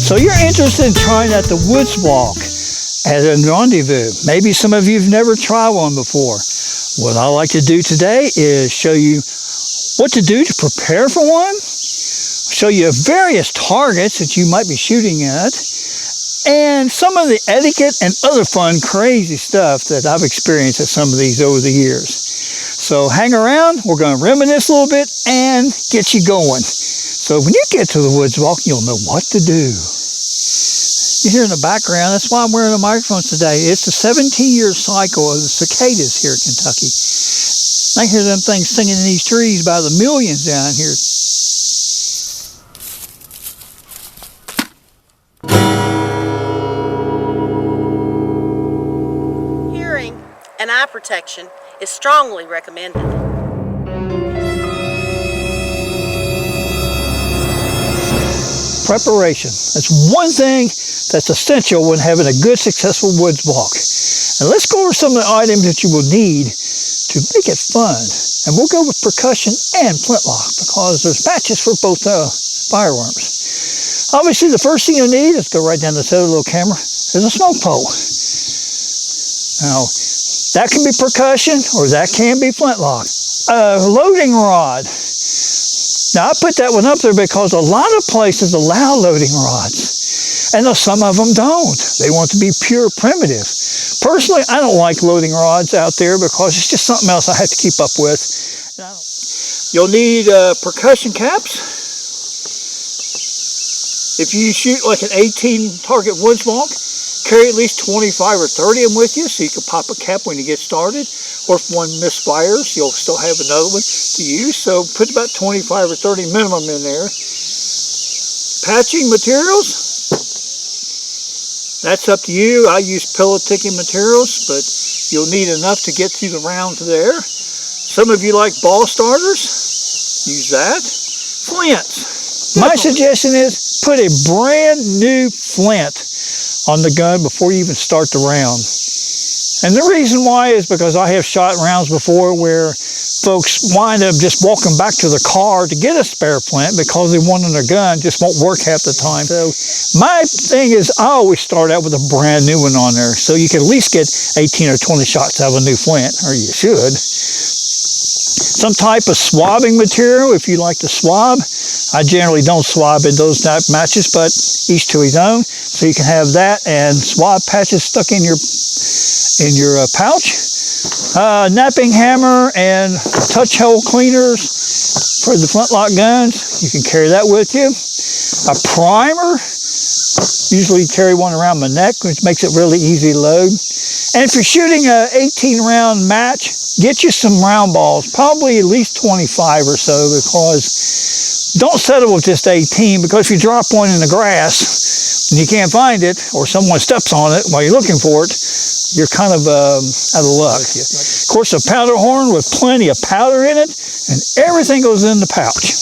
So you're interested in trying out the Woodswalk as a rendezvous. Maybe some of you have never tried one before. What I like to do today is show you what to do to prepare for one, show you various targets that you might be shooting at, and some of the etiquette and other fun, crazy stuff that I've experienced at some of these over the years. So hang around, we're going to reminisce a little bit and get you going. So when you get to the Woodswalk, you'll know what to do. You hear in the background, that's why I'm wearing a microphone today. It's the 17-year cycle of the cicadas here in Kentucky. I hear them things singing in these trees by the millions down here. Hearing and eye protection is strongly recommended. Preparation. That's one thing that's essential when having a good, successful woods walk. And let's go over some of the items that you will need to make it fun. And we'll go with percussion and flintlock because there's matches for both firearms. Obviously, the first thing you need, let's go right down the center of the little camera, is a smoke pole. Now, that can be percussion or that can be flintlock. A loading rod. Now, I put that one up there because a lot of places allow loading rods, and some of them don't. They want to be pure primitive. Personally, I don't like loading rods out there because it's just something else I have to keep up with. You'll need percussion caps. If you shoot like an 18 target Woodswalk, carry at least 25 or 30 of them with you so you can pop a cap when you get started. Or if one misfires, you'll still have another one to use. So put about 25 or 30 minimum in there. Patching materials, that's up to you. I use pillow ticking materials, but you'll need enough to get through the rounds there. Some of you like ball starters, use that. Flints. My suggestion is put a brand new flint on the gun before you even start the round. And the reason why is because I have shot rounds before where folks wind up just walking back to the car to get a spare flint because they want on their gun just won't work half the time. So my thing is I always start out with a brand new one on there so you can at least get 18 or 20 shots out of a new flint, or you should. Some type of swabbing material if you like to swab. I generally don't swab in those type matches, but each to his own. So you can have that and swab patches stuck in your pouch. Napping hammer and touch hole cleaners for the flintlock guns. You can carry that with you. A primer. Usually carry one around my neck, which makes it really easy to load. And if you're shooting a 18-round match, get you some round balls, probably at least 25 or so, because don't settle with just 18, because if you drop one in the grass and you can't find it, or someone steps on it while you're looking for it, you're kind of out of luck. Of course, a powder horn with plenty of powder in it, and everything goes in the pouch.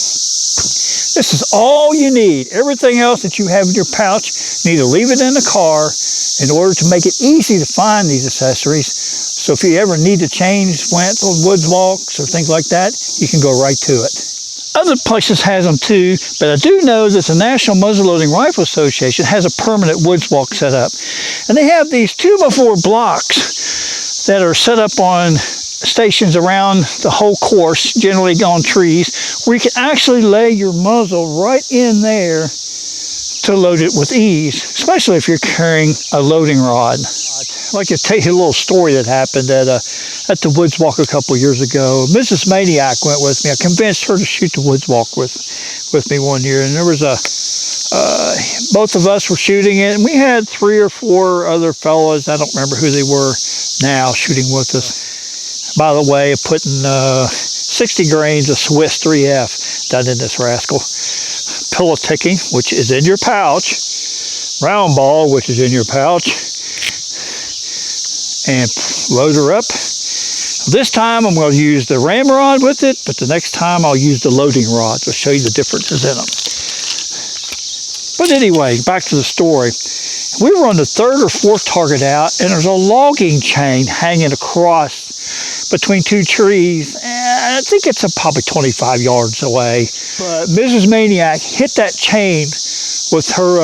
This is all you need. Everything else that you have in your pouch, you need to leave it in the car in order to make it easy to find these accessories. So if you ever need to change flints or Woodswalks or things like that, you can go right to it. Other places has them too, but I do know that the National Muzzleloading Rifle Association has a permanent Woodswalk set up. And they have these 2x4 blocks that are set up on stations around the whole course, generally on trees, where you can actually lay your muzzle right in there to load it with ease, especially if you're carrying a loading rod. I'd like to tell you a little story that happened at the Woodswalk a couple of years ago. Mrs. Maniac went with me. I convinced her to shoot the Woodswalk with me one year, and there was both of us were shooting it, and we had 3 or 4 other fellows, I don't remember who they were now, shooting with us. By the way, putting 60 grains of Swiss 3F done in this rascal. Pillow ticking, which is in your pouch. Round ball, which is in your pouch. And load her up. This time I'm going to use the ramrod with it, but the next time I'll use the loading rod to show you the differences in them. But anyway, back to the story. We were on the 3rd or 4th target out, and there's a logging chain hanging across between 2 trees, and I think it's probably 25 yards away. But Mrs. Maniac hit that chain with her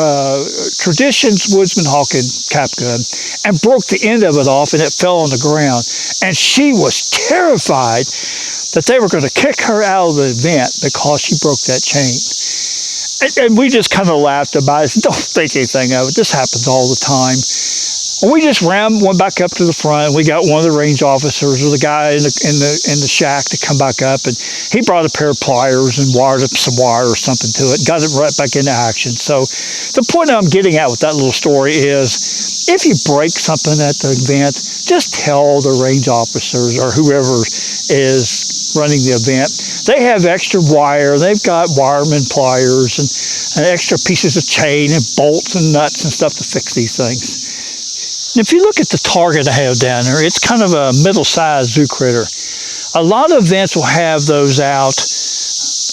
Traditions Woodsman Hawken cap gun and broke the end of it off, and it fell on the ground. And she was terrified that they were going to kick her out of the event because she broke that chain. And we just kind of laughed about it. Don't think anything of it. This happens all the time. And we just went back up to the front. We got one of the range officers or the guy in the shack to come back up, and he brought a pair of pliers and wired up some wire or something to it, got it right back into action. So the point I'm getting at with that little story is, if you break something at the event, just tell the range officers or whoever is running the event. They have extra wire. They've got wireman pliers and extra pieces of chain and bolts and nuts and stuff to fix these things. And if you look at the target I have down there, it's kind of a middle-sized zoo critter. A lot of events will have those out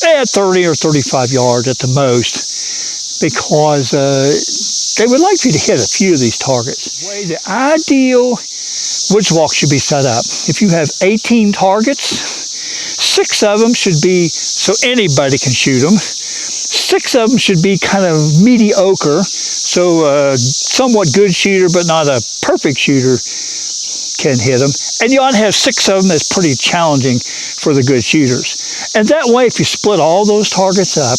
at 30 or 35 yards at the most, because they would like for you to hit a few of these targets. The way the ideal Woodswalk should be set up, if you have 18 targets, 6 of them should be so anybody can shoot them. 6 of them should be kind of mediocre, so somewhat good shooter but not a perfect shooter can hit them. And you ought to have 6 of them that's pretty challenging for the good shooters. And that way, if you split all those targets up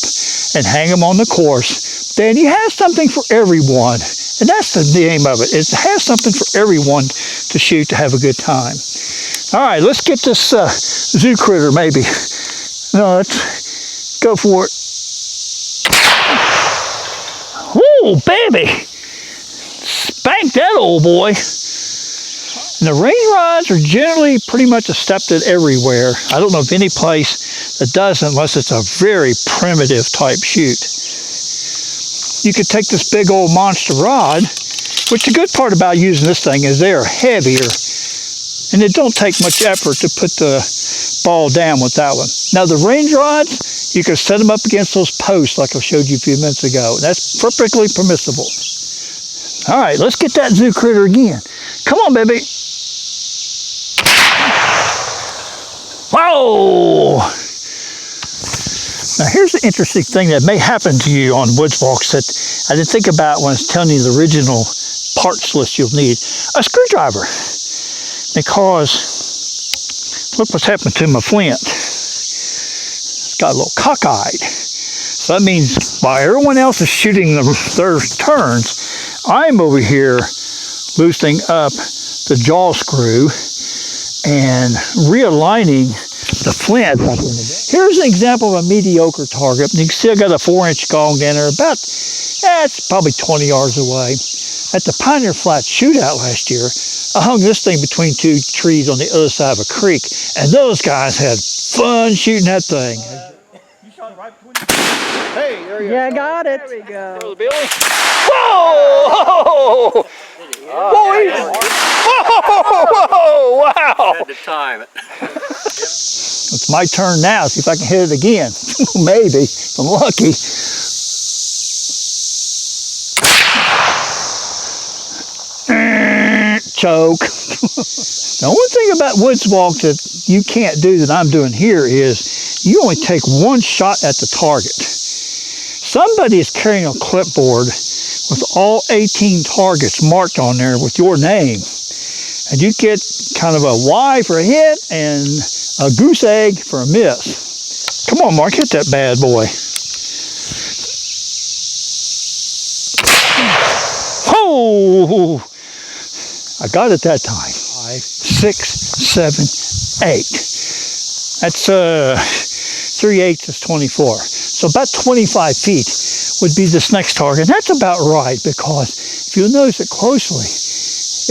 and hang them on the course, then you have something for everyone. And that's the name of it. It has something for everyone to shoot to have a good time. All right, let's get this zoo critter maybe. No, let's go for it. Whoa, baby! Spank that old boy. And the range rods are generally pretty much accepted everywhere. I don't know of any place that doesn't, unless it's a very primitive type shoot. You could take this big old monster rod, which the good part about using this thing is they are heavier, and it don't take much effort to put the ball down with that one. Now the range rods, you can set them up against those posts like I showed you a few minutes ago. That's perfectly permissible. All right, let's get that zoo critter again. Come on, baby. Whoa! Now here's the interesting thing that may happen to you on Woodswalks that I didn't think about when I was telling you the original parts list you'll need. A screwdriver. Because look what's happened to my flint. It's got a little cockeyed. So that means while everyone else is shooting their turns, I'm over here loosening up the jaw screw and realigning the flint. Here's an example of a mediocre target. You can see I got a 4-inch gong down there, it's probably 20 yards away. At the Pioneer Flat shootout last year, I hung this thing between 2 trees on the other side of a creek, and those guys had fun shooting that thing. You shot it right between the... Hey, there you go. Yeah, I got it. There we go. Billy. Whoa! Whoa! Whoa! Wow! Had to time it. It's my turn now. See if I can hit it again. Maybe. If I'm lucky. Choke. The only thing about Woodswalk that you can't do that I'm doing here is you only take 1 shot at the target. Somebody is carrying a clipboard with all 18 targets marked on there with your name. And you get kind of a Y for a hit and a goose egg for a miss. Come on, Mark, hit that bad boy. Oh! I got it that time. 5, 6, 7, 8. That's 3/8 is 24. So about 25 feet would be this next target. And that's about right, because if you'll notice it closely,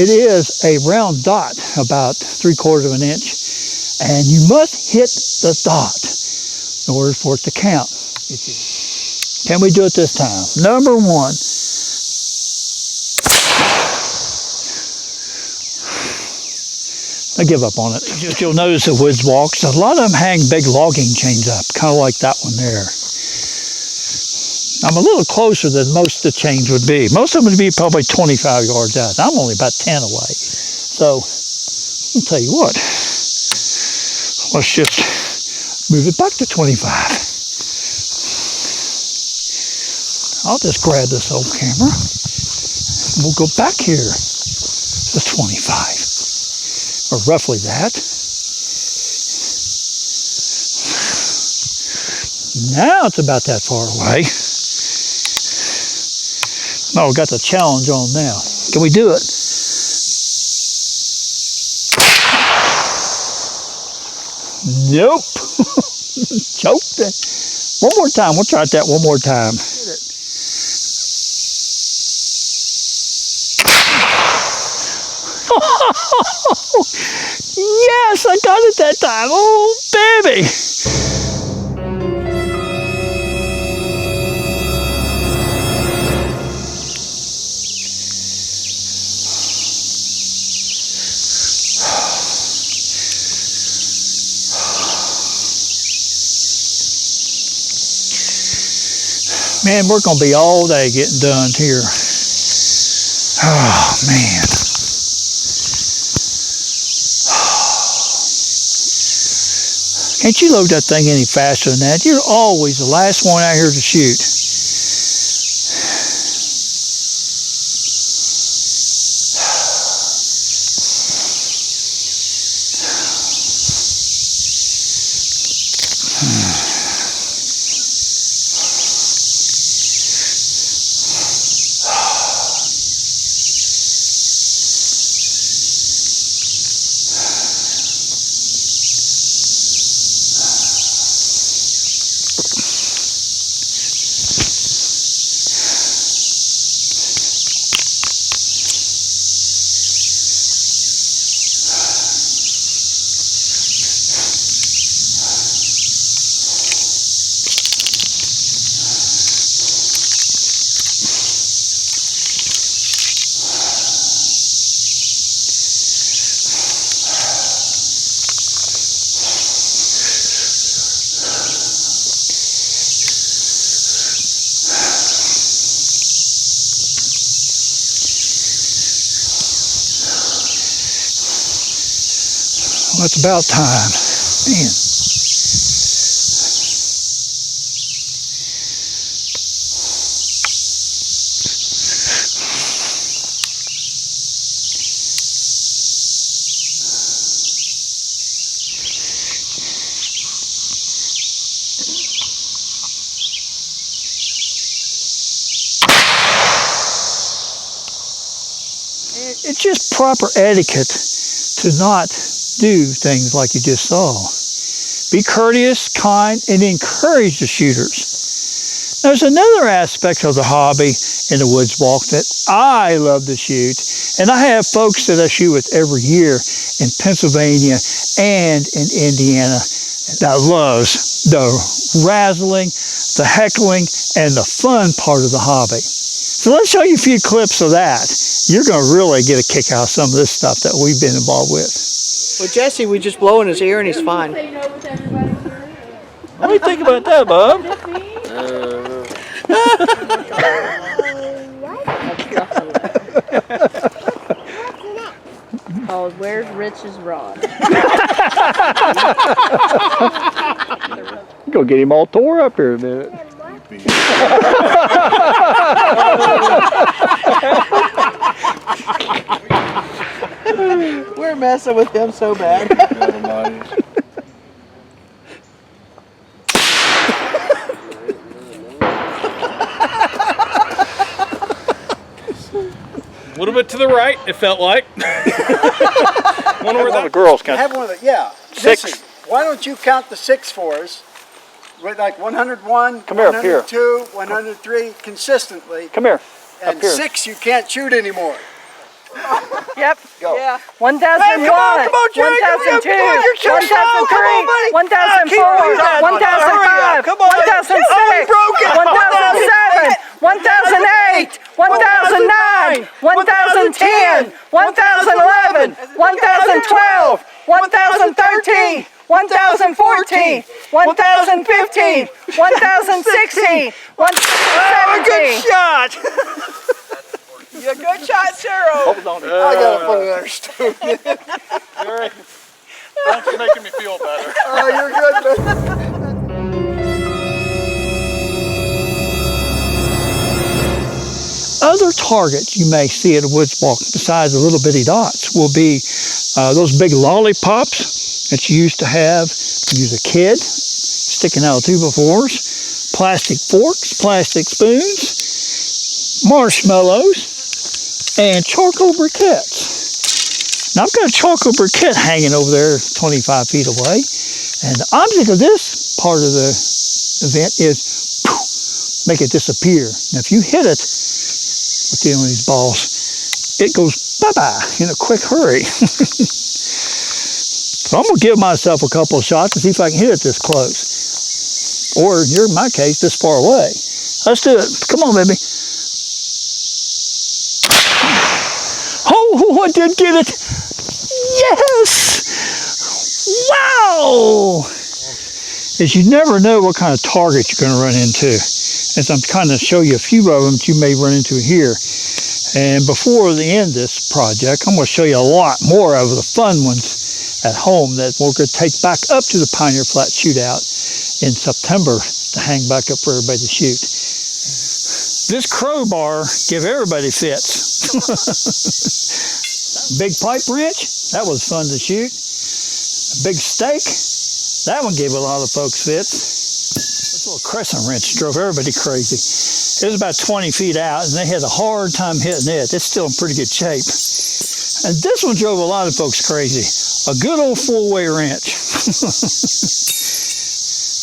it is a round dot, about 3/4 of an inch, and you must hit the dot in order for it to count. Can we do it this time? Number 1. I give up on it. You'll notice at Woodswalks, a lot of them hang big logging chains up, kind of like that one there. I'm a little closer than most of the chains would be. Most of them would be probably 25 yards out. I'm only about 10 away. So, I'll tell you what. Let's just move it back to 25. I'll just grab this old camera. We'll go back here to 25, or roughly that. Now it's about that far away. Oh, we got the challenge on now. Can we do it? Nope. Choked it. One more time. We'll try that one more time. Yes, I got it that time. Oh, baby. Man, we're going to be all day getting done here. Oh, man. Can't you load that thing any faster than that? You're always the last one out here to shoot. Well, it's about time. Man. It's just proper etiquette to not do things like you just saw. Be courteous, kind, and encourage the shooters. There's another aspect of the hobby in the woods walk that I love to shoot, and I have folks that I shoot with every year in Pennsylvania and in Indiana that loves the razzling, the heckling, and the fun part of the hobby. So let's show you a few clips of that. You're going to really get a kick out of some of this stuff that we've been involved with. Well, Jesse, we just blow in his ear and he's fine. What do you think about that, Bob? Oh, where's Rich's rod? Go get him all tore up here in a minute. We're messing with him so bad. A little bit to the right, it felt like. One of the girls can Have one of the, yeah. Six. Listen, why don't you count the 6 for us? With like 101, Come here, up here. 102, 103 consistently. Come here. And up here. 6 you can't shoot anymore. Yep. Go. Yeah. 1001. Hey, come on, Jerry. 1002. Come on, you're so strong. Come on, buddy. 1004. 1005. 1006. 1007. 1008. 1009. 1010. 1011. 1012. 1013. 1014, 1015, 1016, 1017. Good shot. Yeah, good shot, Cyril. Hold on. I gotta put another stone in. Jerry, that's making me feel better. Oh, you're good, man. other targets you may see at a Woodswalk besides the little bitty dots will be those big lollipops that you used to have when you was a kid, sticking out of 2x4s, plastic forks, plastic spoons, marshmallows, and charcoal briquettes. Now I've got a charcoal briquette hanging over there 25 feet away, and the object of this part of the event is make it disappear. Now if you hit it with one of these balls, it goes bye-bye in a quick hurry. So I'm going to give myself a couple of shots to see if I can hit it this close. Or, in my case, this far away. Let's do it. Come on, baby. Oh, I did get it. Yes! Wow! Is you never know what kind of target you're going to run into. As I'm kind of show you a few of them that you may run into here. And before the end of this project, I'm going to show you a lot more of the fun ones at home that we're going to take back up to the Pioneer Flat Shootout in September to hang back up for everybody to shoot. This crowbar give everybody fits. Big pipe wrench, that was fun to shoot. Big stake, that one gave a lot of folks fits. This little crescent wrench drove everybody crazy. It was about 20 feet out and they had a hard time hitting it. It's still in pretty good shape. And this one drove a lot of folks crazy. A good old full-way wrench.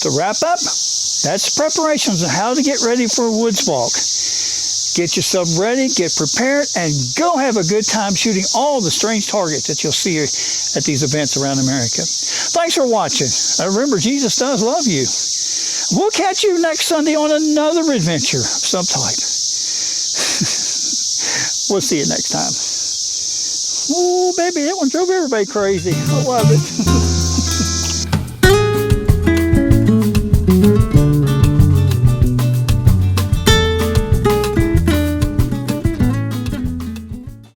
To wrap up, that's preparations on how to get ready for a Woodswalk. Get yourself ready, get prepared, and go have a good time shooting all the strange targets that you'll see at these events around America. Thanks for watching. Remember, Jesus does love you. We'll catch you next Sunday on another adventure of some type. We'll see you next time. Oh, baby, that one drove everybody crazy. I love it.